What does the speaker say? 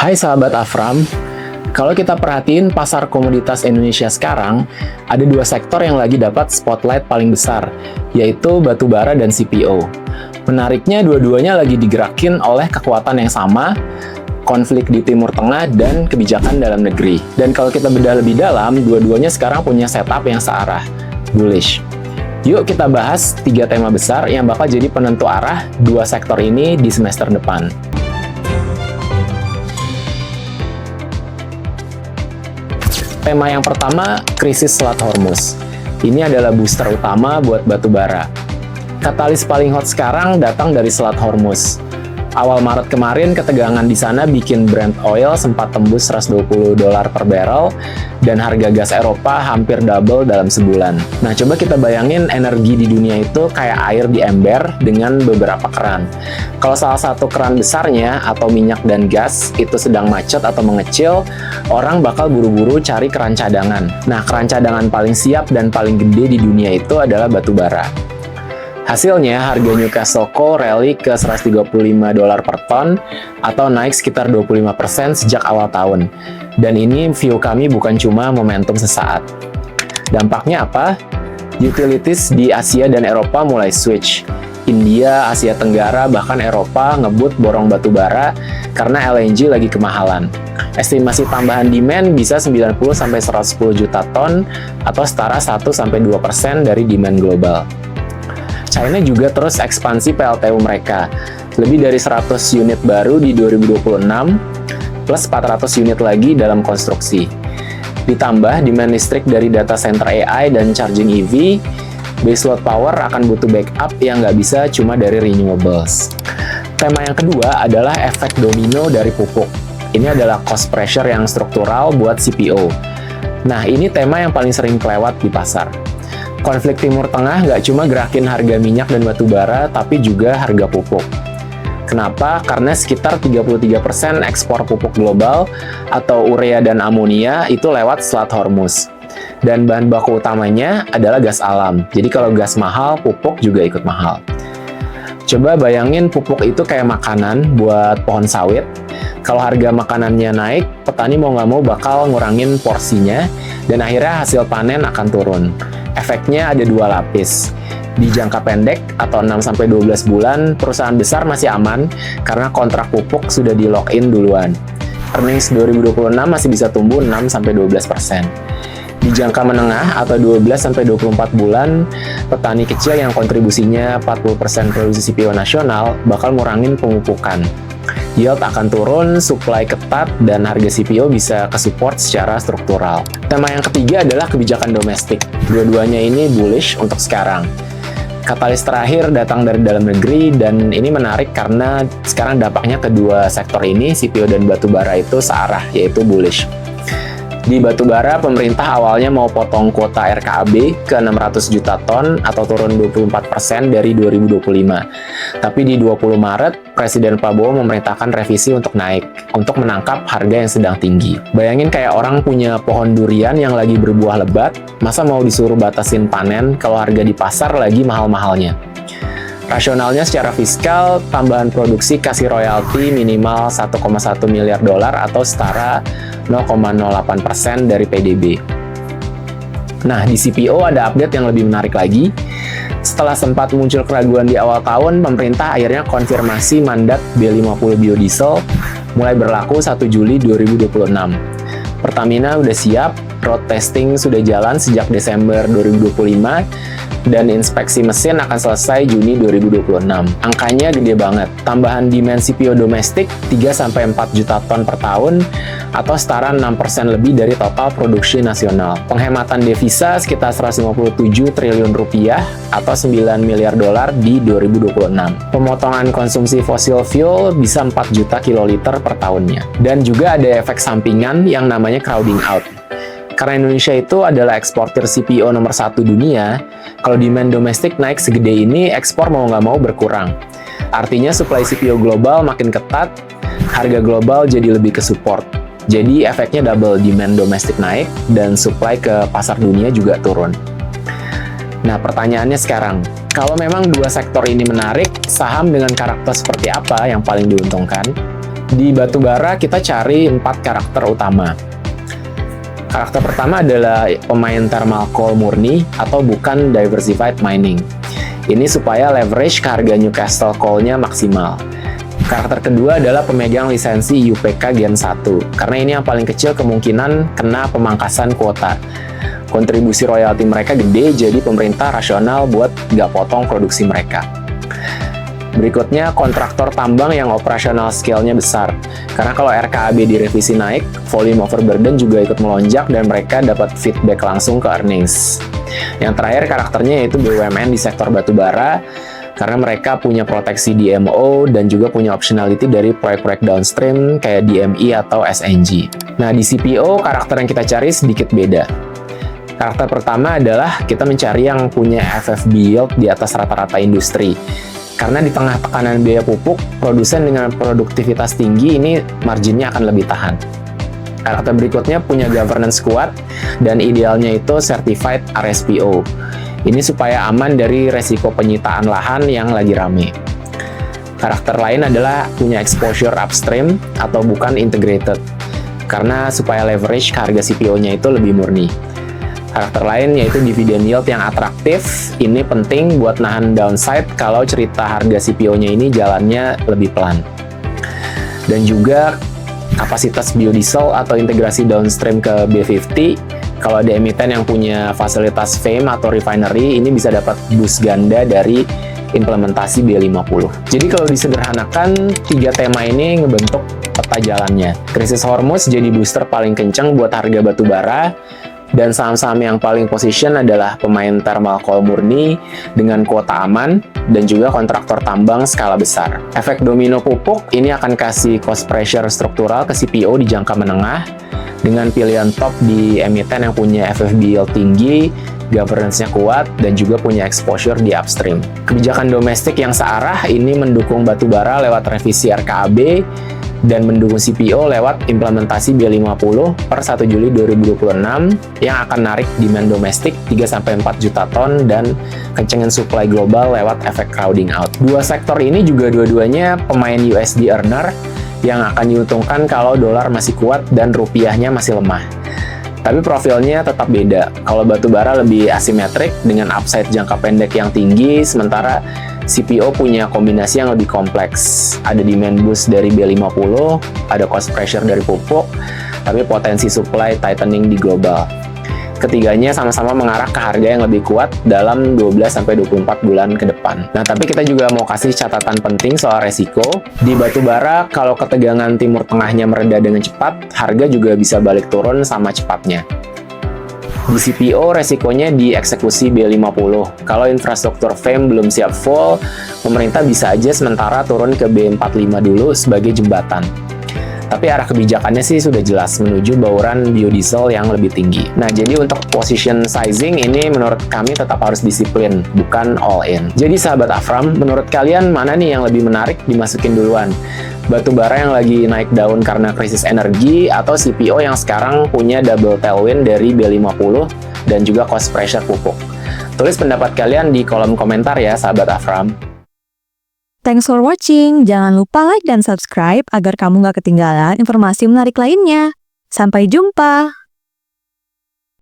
Hai sahabat Afram, kalau kita perhatiin pasar komoditas Indonesia sekarang, ada dua sektor yang lagi dapat spotlight paling besar, yaitu batu bara dan CPO. Menariknya, dua-duanya lagi digerakin oleh kekuatan yang sama, konflik di Timur Tengah dan kebijakan dalam negeri. Dan kalau kita bedah lebih dalam, dua-duanya sekarang punya setup yang searah, bullish. Yuk kita bahas 3 tema besar yang bakal jadi penentu arah dua sektor ini di semester depan. Tema yang pertama, krisis Selat Hormuz. Ini adalah booster utama buat batu bara. Katalis paling hot sekarang datang dari Selat Hormuz. Awal Maret kemarin, ketegangan di sana bikin Brent oil sempat tembus $120 per barrel, dan harga gas Eropa hampir double dalam sebulan. Nah, coba kita bayangin energi di dunia itu kayak air di ember dengan beberapa keran. Kalau salah satu keran besarnya atau minyak dan gas itu sedang macet atau mengecil, orang bakal buru-buru cari keran cadangan. Nah, keran cadangan paling siap dan paling gede di dunia itu adalah batu bara. Hasilnya, harga Newcastle Coal rally ke $135 per ton atau naik sekitar 25% sejak awal tahun. Dan ini view kami bukan cuma momentum sesaat. Dampaknya apa? Utilities di Asia dan Eropa mulai switch. India, Asia Tenggara, bahkan Eropa ngebut borong batu bara karena LNG lagi kemahalan. Estimasi tambahan demand bisa 90-110 juta ton atau setara 1-2% dari demand global. China juga terus ekspansi PLTU mereka, lebih dari 100 unit baru di 2026, plus 400 unit lagi dalam konstruksi. Ditambah demand listrik dari data center AI dan charging EV, baseload power akan butuh backup yang nggak bisa cuma dari renewables. Tema yang kedua adalah efek domino dari pupuk. Ini adalah cost pressure yang struktural buat CPO. Nah, ini tema yang paling sering kelewat di pasar. Konflik Timur Tengah nggak cuma gerakin harga minyak dan batu bara, tapi juga harga pupuk. Kenapa? Karena sekitar 33% ekspor pupuk global atau urea dan amonia itu lewat Selat Hormuz. Dan bahan baku utamanya adalah gas alam. Jadi kalau gas mahal, pupuk juga ikut mahal. Coba bayangin pupuk itu kayak makanan buat pohon sawit. Kalau harga makanannya naik, petani mau nggak mau bakal ngurangin porsinya, dan akhirnya hasil panen akan turun. Efeknya ada dua lapis. Di jangka pendek atau 6-12 bulan, perusahaan besar masih aman karena kontrak pupuk sudah di lock-in duluan. Earnings 2026 masih bisa tumbuh 6-12%. Di jangka menengah atau 12-24 bulan, petani kecil yang kontribusinya 40% produksi CPO nasional bakal ngurangin pemupukan. Yield akan turun, supply ketat, dan harga CPO bisa kesupport secara struktural. Tema yang ketiga adalah kebijakan domestik. Dua-duanya ini bullish untuk sekarang. Katalis terakhir datang dari dalam negeri, dan ini menarik karena sekarang dampaknya kedua sektor ini, CPO dan batu bara itu searah, yaitu bullish. Di batu bara, pemerintah awalnya mau potong kuota RKAB ke 600 juta ton atau turun 24% dari 2025. Tapi di 20 Maret, Presiden Prabowo memerintahkan revisi untuk naik, untuk menangkap harga yang sedang tinggi. Bayangin kayak orang punya pohon durian yang lagi berbuah lebat, masa mau disuruh batasin panen kalau harga di pasar lagi mahal-mahalnya? Rasionalnya secara fiskal, tambahan produksi kasih royalti minimal $1,1 miliar atau setara 0,08% dari PDB. Nah, di CPO ada update yang lebih menarik lagi. Setelah sempat muncul keraguan di awal tahun, pemerintah akhirnya konfirmasi mandat B50 biodiesel mulai berlaku 1 Juli 2026. Pertamina udah siap, road testing sudah jalan sejak Desember 2025, dan inspeksi mesin akan selesai Juni 2026. Angkanya gede banget. Tambahan demand CPO domestik 3-4 juta ton per tahun atau setara 6% lebih dari total produksi nasional. Penghematan devisa sekitar 157 triliun rupiah atau $9 miliar di 2026. Pemotongan konsumsi fosil fuel bisa 4 juta kiloliter per tahunnya. Dan juga ada efek sampingan yang namanya crowding out. Karena Indonesia itu adalah eksportir CPO nomor 1 dunia, kalau demand domestik naik segede ini, ekspor mau nggak mau berkurang. Artinya supply CPO global makin ketat, harga global jadi lebih ke support. Jadi efeknya double, demand domestik naik, dan supply ke pasar dunia juga turun. Nah, pertanyaannya sekarang, kalau memang dua sektor ini menarik, saham dengan karakter seperti apa yang paling diuntungkan? Di batubara kita cari 4 karakter utama. Karakter pertama adalah pemain thermal coal murni atau bukan diversified mining. Ini supaya leverage ke harga Newcastle coal-nya maksimal. Karakter kedua adalah pemegang lisensi UPK Gen 1, karena ini yang paling kecil kemungkinan kena pemangkasan kuota. Kontribusi royalti mereka gede, jadi pemerintah rasional buat nggak potong produksi mereka. Berikutnya, kontraktor tambang yang operasional scale-nya besar. Karena kalau RKAB direvisi naik, volume overburden juga ikut melonjak dan mereka dapat feedback langsung ke earnings. Yang terakhir karakternya yaitu BUMN di sektor batubara, karena mereka punya proteksi DMO dan juga punya optionality dari proyek-proyek downstream kayak DME atau SNG. Nah, di CPO karakter yang kita cari sedikit beda. Karakter pertama adalah kita mencari yang punya FFB yield di atas rata-rata industri. Karena di tengah tekanan biaya pupuk, produsen dengan produktivitas tinggi ini marginnya akan lebih tahan. Karakter berikutnya punya governance kuat dan idealnya itu certified RSPO. Ini supaya aman dari resiko penyitaan lahan yang lagi rame. Karakter lain adalah punya exposure upstream atau bukan integrated, karena supaya leverage ke harga CPO-nya itu lebih murni. Karakter lain yaitu dividend yield yang atraktif. Ini penting buat nahan downside kalau cerita harga CPO-nya ini jalannya lebih pelan. Dan juga kapasitas biodiesel atau integrasi downstream ke B50. Kalau ada emiten yang punya fasilitas FAME atau refinery, ini bisa dapat boost ganda dari implementasi B50. Jadi kalau disederhanakan, 3 tema ini ngebentuk peta jalannya. Krisis Hormuz jadi booster paling kencang buat harga batubara. Dan saham-saham yang paling position adalah pemain thermal coal murni dengan kuota aman dan juga kontraktor tambang skala besar. Efek domino pupuk ini akan kasih cost pressure struktural ke CPO di jangka menengah dengan pilihan top di emiten yang punya FFB yield tinggi, governance-nya kuat, dan juga punya exposure di upstream. Kebijakan domestik yang searah ini mendukung batubara lewat revisi RKAB dan mendukung CPO lewat implementasi B50 per 1 Juli 2026 yang akan narik demand domestik 3-4 juta ton dan kencengin supply global lewat efek crowding out. Dua sektor ini juga dua-duanya pemain USD earner yang akan diuntungkan kalau dolar masih kuat dan rupiahnya masih lemah. Tapi profilnya tetap beda. Kalau batubara lebih asimetrik dengan upside jangka pendek yang tinggi, sementara CPO punya kombinasi yang lebih kompleks. Ada demand boost dari B50, ada cost pressure dari pupuk, tapi potensi supply tightening di global. Ketiganya sama-sama mengarah ke harga yang lebih kuat dalam 12-24 bulan ke depan. Nah, tapi kita juga mau kasih catatan penting soal resiko. Di batubara, kalau ketegangan Timur Tengahnya mereda dengan cepat, harga juga bisa balik turun sama cepatnya. Di CPO, resikonya di eksekusi B50. Kalau infrastruktur FAME belum siap full, pemerintah bisa aja sementara turun ke B45 dulu sebagai jembatan. Tapi arah kebijakannya sih sudah jelas menuju bauran biodiesel yang lebih tinggi. Nah, jadi untuk position sizing ini menurut kami tetap harus disiplin, bukan all in. Jadi sahabat Afram, menurut kalian mana nih yang lebih menarik dimasukin duluan? Batubara yang lagi naik daun karena krisis energi atau CPO yang sekarang punya double tailwind dari B50 dan juga cost pressure pupuk? Tulis pendapat kalian di kolom komentar ya sahabat Afram. Thanks for watching. Jangan lupa like dan subscribe agar kamu nggak ketinggalan informasi menarik lainnya. Sampai jumpa!